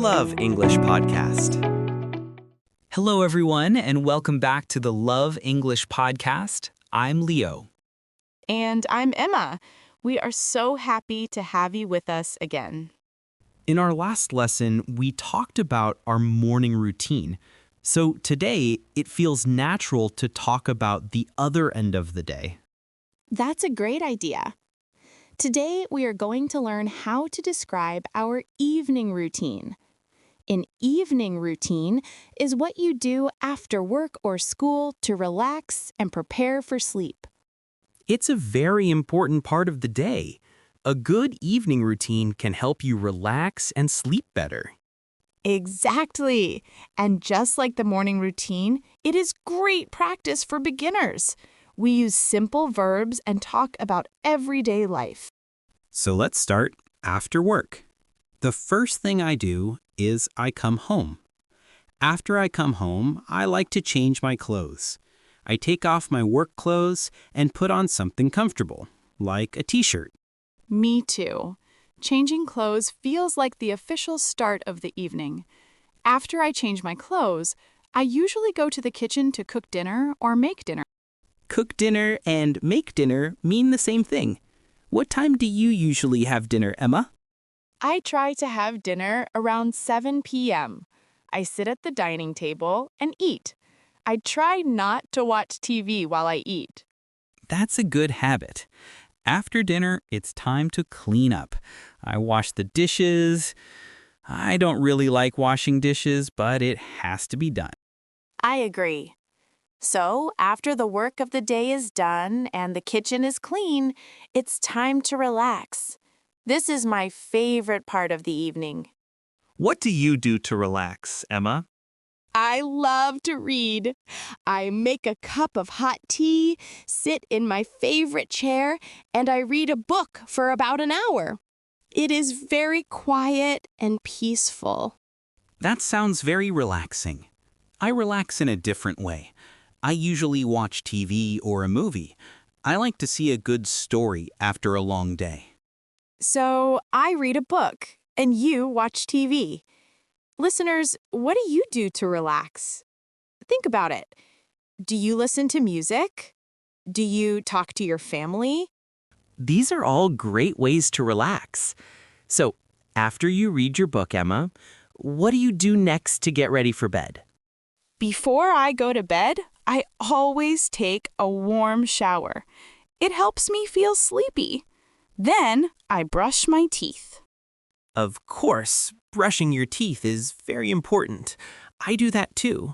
Love English Podcast. Hello, everyone, and welcome back to the Love English Podcast. I'm Leo. And I'm Emma. We are so happy to have you with us again. In our last lesson, we talked about our morning routine. So today, it feels natural to talk about the other end of the day. That's a great idea. Today, we are going to learn how to describe our evening routine. An evening routine is what you do after work or school to relax and prepare for sleep. It's a very important part of the day. A good evening routine can help you relax and sleep better. Exactly. And just like the morning routine, it is great practice for beginners. We use simple verbs and talk about everyday life. So let's start after work. The first thing I do is I come home. After I come home, I like to change my clothes. I take off my work clothes and put on something comfortable, like a t-shirt. Me too. Changing clothes feels like the official start of the evening. After I change my clothes, I usually go to the kitchen to cook dinner or make dinner. Cook dinner and make dinner mean the same thing. What time do you usually have dinner, Emma? I try to have dinner around 7 p.m. I sit at the dining table and eat. I try not to watch TV while I eat. That's a good habit. After dinner, it's time to clean up. I wash the dishes. I don't really like washing dishes, but it has to be done. I agree. So, after the work of the day is done and the kitchen is clean, it's time to relax. This is my favorite part of the evening. What do you do to relax, Emma? I love to read. I make a cup of hot tea, sit in my favorite chair, and I read a book for about an hour. It is very quiet and peaceful. That sounds very relaxing. I relax in a different way. I usually watch TV or a movie. I like to see a good story after a long day. So, I read a book, and you watch TV. Listeners, what do you do to relax? Think about it. Do you listen to music? Do you talk to your family? These are all great ways to relax. So, after you read your book, Emma, what do you do next to get ready for bed? Before I go to bed, I always take a warm shower. It helps me feel sleepy. Then I brush my teeth. Of course, brushing your teeth is very important. I do that too.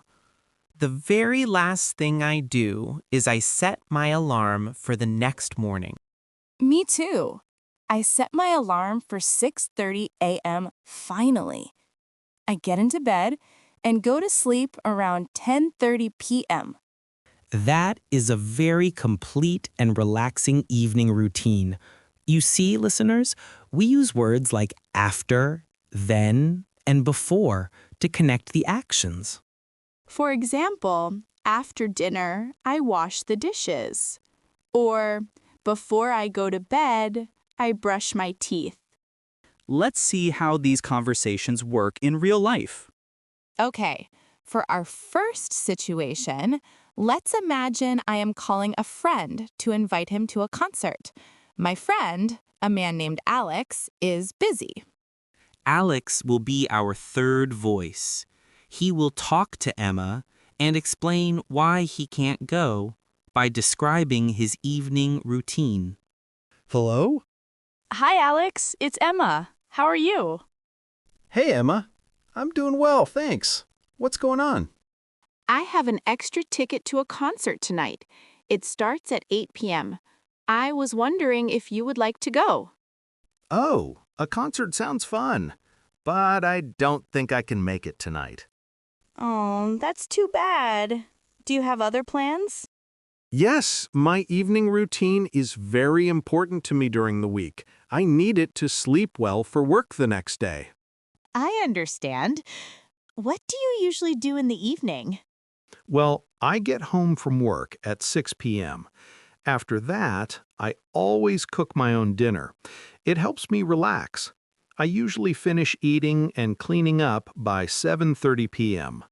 The very last thing I do is I set my alarm for the next morning. Me too. I set my alarm for 6:30 a.m. finally. I get into bed and go to sleep around 10:30 p.m. That is a very complete and relaxing evening routine. You see, listeners, we use words like after, then, and before to connect the actions. For example, after dinner, I wash the dishes. Or, before I go to bed, I brush my teeth. Let's see how these conversations work in real life. Okay, for our first situation, let's imagine I am calling a friend to invite him to a concert. My friend, a man named Alex, is busy. Alex will be our third voice. He will talk to Emma and explain why he can't go by describing his evening routine. Hello? Hi, Alex. It's Emma. How are you? Hey, Emma. I'm doing well, thanks. What's going on? I have an extra ticket to a concert tonight. It starts at 8 p.m. I was wondering if you would like to go. Oh, a concert sounds fun, but I don't think I can make it tonight. Oh, that's too bad. Do you have other plans? Yes, my evening routine is very important to me during the week. I need it to sleep well for work the next day. I understand. What do you usually do in the evening? Well, I get home from work at 6 p.m. After that, I always cook my own dinner. It helps me relax. I usually finish eating and cleaning up by 7:30 p.m.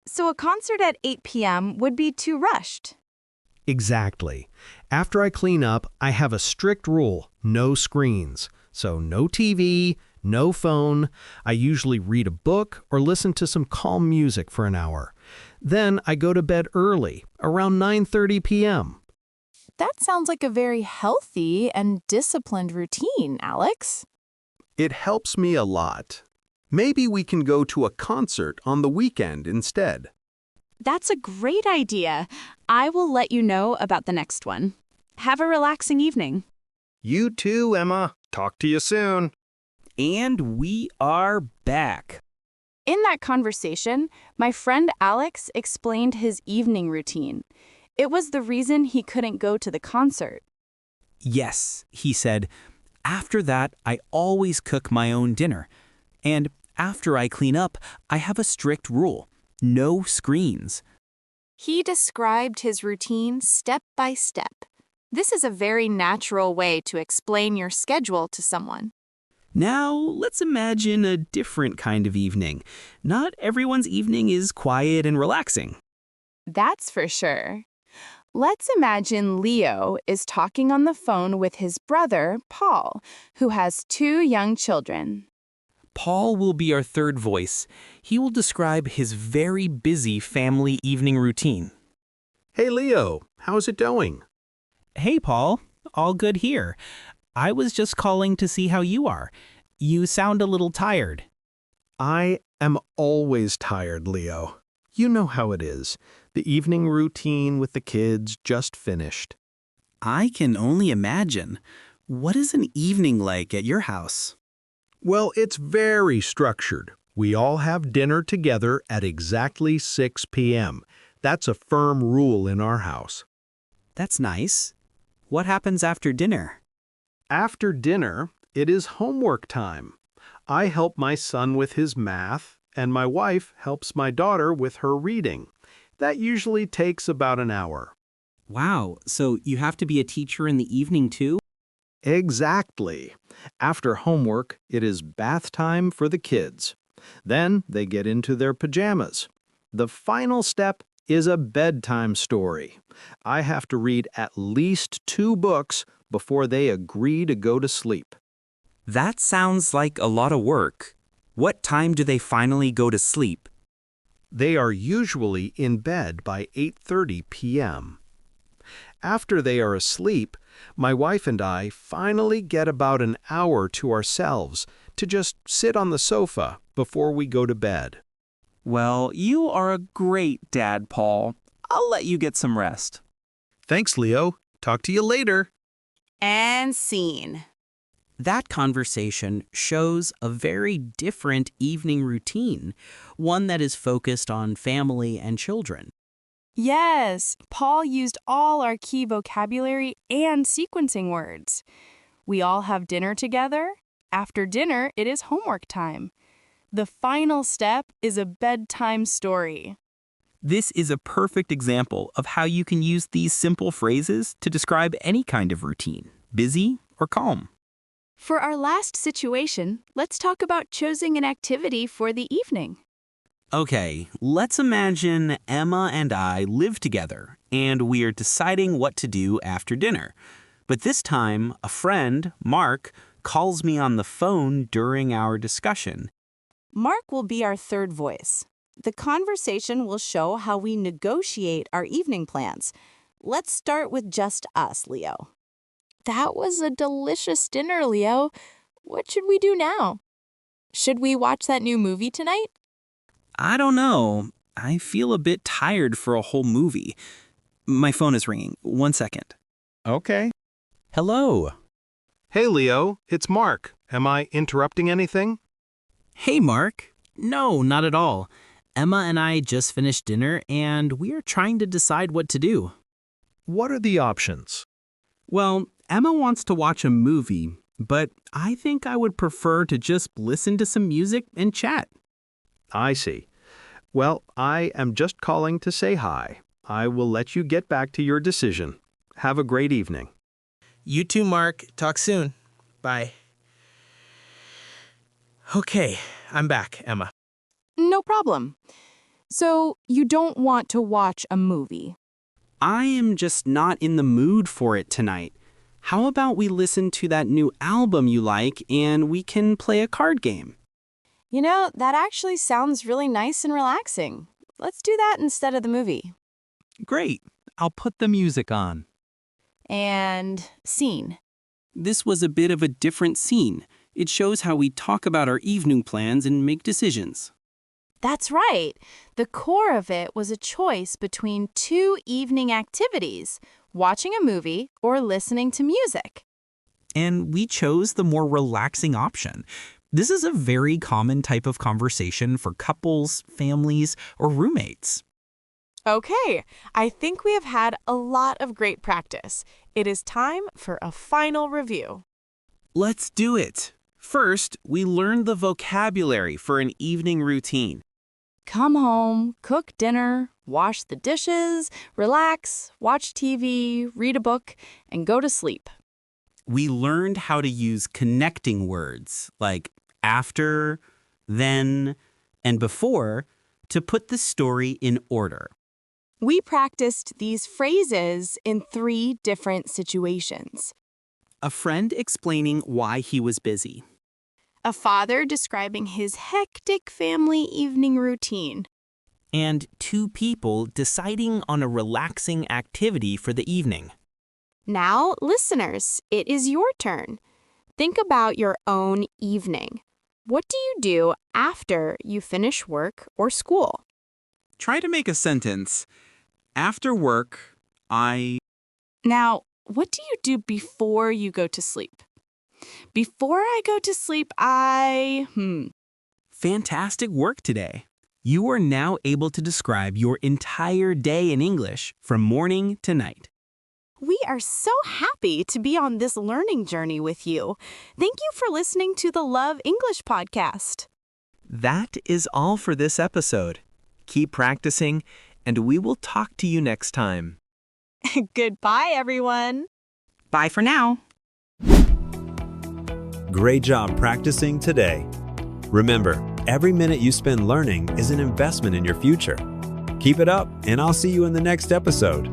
So a concert at 8 p.m. would be too rushed. Exactly. After I clean up, I have a strict rule: no screens. So no TV, no phone. I usually read a book or listen to some calm music for an hour. Then I go to bed early, around 9:30 p.m. That sounds like a very healthy and disciplined routine, Alex. It helps me a lot. Maybe we can go to a concert on the weekend instead. That's a great idea. I will let you know about the next one. Have a relaxing evening. You too, Emma. Talk to you soon. And we are back. In that conversation, my friend Alex explained his evening routine. It was the reason he couldn't go to the concert. Yes, he said, after that, I always cook my own dinner. And after I clean up, I have a strict rule: no screens. He described his routine step by step. This is a very natural way to explain your schedule to someone. Now, let's imagine a different kind of evening. Not everyone's evening is quiet and relaxing. That's for sure. Let's imagine Leo is talking on the phone with his brother, Paul, who has 2 young children. Paul will be our third voice. He will describe his very busy family evening routine. Hey, Leo. How's it going? Hey, Paul. All good here. I was just calling to see how you are. You sound a little tired. I am always tired, Leo. You know how it is. The evening routine with the kids just finished. I can only imagine. What is an evening like at your house? Well, it's very structured. We all have dinner together at exactly 6 p.m. That's a firm rule in our house. That's nice. What happens after dinner? After dinner, it is homework time. I help my son with his math, and my wife helps my daughter with her reading. That usually takes about an hour. Wow, so you have to be a teacher in the evening too? Exactly. After homework, it is bath time for the kids. Then they get into their pajamas. The final step is a bedtime story. I have to read at least 2 books before they agree to go to sleep. That sounds like a lot of work. What time do they finally go to sleep? They are usually in bed by 8:30 p.m. After they are asleep, my wife and I finally get about an hour to ourselves to just sit on the sofa before we go to bed. Well, you are a great dad, Paul. I'll let you get some rest. Thanks, Leo. Talk to you later. And scene. That conversation shows a very different evening routine, one that is focused on family and children. Yes, Paul used all our key vocabulary and sequencing words. We all have dinner together. After dinner, it is homework time. The final step is a bedtime story. This is a perfect example of how you can use these simple phrases to describe any kind of routine, busy or calm. For our last situation, let's talk about choosing an activity for the evening. Okay, let's imagine Emma and I live together, and we are deciding what to do after dinner. But this time, a friend, Mark, calls me on the phone during our discussion. Mark will be our third voice. The conversation will show how we negotiate our evening plans. Let's start with just us, Leo. That was a delicious dinner, Leo. What should we do now? Should we watch that new movie tonight? I don't know. I feel a bit tired for a whole movie. My phone is ringing. 1 second. Okay. Hello. Hey, Leo. It's Mark. Am I interrupting anything? Hey, Mark. No, not at all. Emma and I just finished dinner, and we are trying to decide what to do. What are the options? Well, Emma wants to watch a movie, but I think I would prefer to just listen to some music and chat. I see. Well, I am just calling to say hi. I will let you get back to your decision. Have a great evening. You too, Mark. Talk soon. Bye. Okay, I'm back, Emma. No problem. So, you don't want to watch a movie? I am just not in the mood for it tonight. How about we listen to that new album you like and we can play a card game? You know, that actually sounds really nice and relaxing. Let's do that instead of the movie. Great. I'll put the music on. And scene. This was a bit of a different scene. It shows how we talk about our evening plans and make decisions. That's right. The core of it was a choice between two evening activities, watching a movie or listening to music. And we chose the more relaxing option. This is a very common type of conversation for couples, families, or roommates. Okay, I think we have had a lot of great practice. It is time for a final review. Let's do it. First, we learned the vocabulary for an evening routine. Come home, cook dinner, wash the dishes, relax, watch TV, read a book, and go to sleep. We learned how to use connecting words like after, then, and before to put the story in order. We practiced these phrases in 3 different situations. A friend explaining why he was busy. A father describing his hectic family evening routine. And 2 people deciding on a relaxing activity for the evening. Now, listeners, it is your turn. Think about your own evening. What do you do after you finish work or school? Try to make a sentence. After work, I... Now, what do you do before you go to sleep? Before I go to sleep, Fantastic work today. You are now able to describe your entire day in English from morning to night. We are so happy to be on this learning journey with you. Thank you for listening to the Love English podcast. That is all for this episode. Keep practicing, and we will talk to you next time. Goodbye, everyone. Bye for now. Great job practicing today. Remember, every minute you spend learning is an investment in your future. Keep it up, and I'll see you in the next episode.